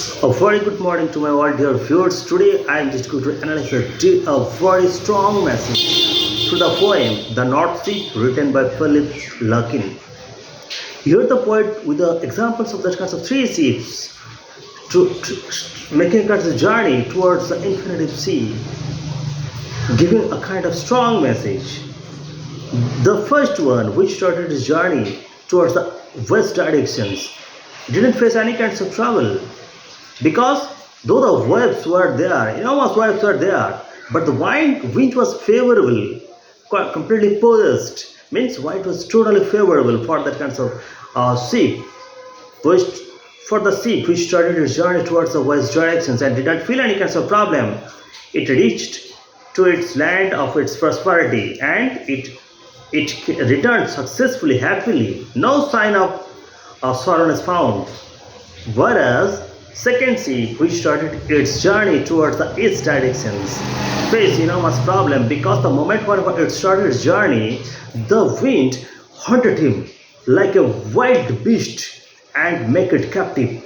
A very good morning to my all dear viewers. Today I am just going to analyze a very strong message to the poem The North Sea written by Philip Larkin. Here the poet with the examples of the kinds of three ships making a journey towards the infinite sea, giving a kind of strong message. The first one, which started his journey towards the west directions, didn't face any kinds of trouble because though the waves were there, enormous waves were there, but the wind was favorable, completely poised. Means wind was totally favorable for that kinds of ship, which for the ship which started its journey towards the west directions and did not feel any kinds of problem. It reached to its land of its prosperity and it returned successfully, happily. No sign of sorrow is found. Whereas second ship, which started its journey towards the east directions, faced enormous problem because the moment when it started its journey, the wind hunted him like a wild beast and make it captive,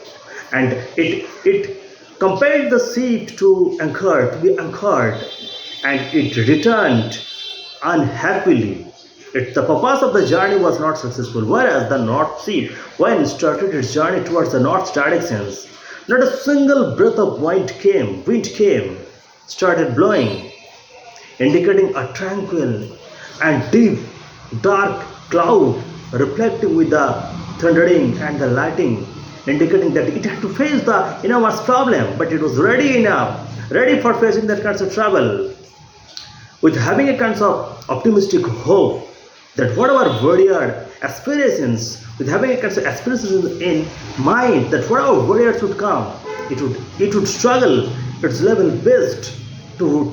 and it compelled the ship to be anchored, and it returned unhappily. The purpose of the journey was not successful, whereas the North Sea, when it started its journey towards the north directions, not a single breath of wind came, started blowing, indicating a tranquil and deep, dark cloud reflecting with the thundering and the lightning, indicating that it had to face the enormous problem, but it was ready for facing that kinds of trouble, with having a kind of optimistic hope that whatever warrior aspirations, with having a kind of aspirations in mind that whatever warriors would come, it would struggle its level best to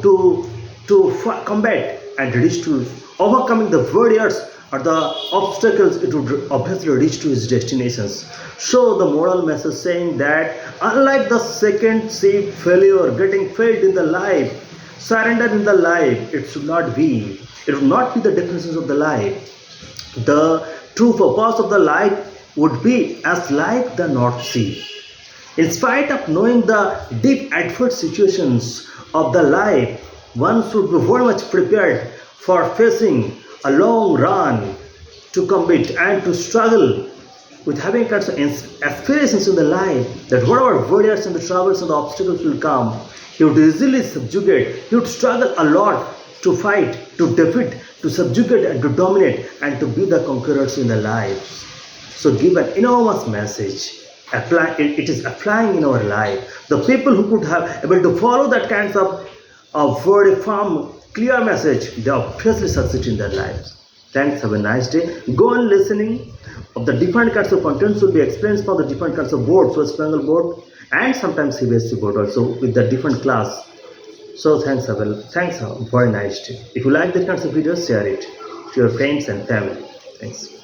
combat and reach to overcoming the warriors or the obstacles. It would obviously reach to its destinations. So the moral message saying that unlike the second ship failure, getting failed in the life, surrender in the life, it should not be. It would not be the definitions of the life. The true purpose of the life would be as like the North Sea. In spite of knowing the deep adverse situations of the life, one should be very much prepared for facing a long run to combat and to struggle, with having kinds of aspirations in the life that whatever warriors and the troubles and the obstacles will come, he would easily subjugate, he would struggle a lot to fight, to defeat, to subjugate and to dominate and to be the conquerors in their lives. So give an enormous message. It is applying in our life. The people who could have able to follow that kinds of very firm, clear message, they obviously succeed in their lives. Thanks, have a nice day. Go on listening of the different kinds of contents will be explained from the different kinds of boards, West Bengal board and sometimes CBSE board also with the different class. So thanks, have a very nice day. If you like that kinds of videos, share it to your friends and family. Thanks.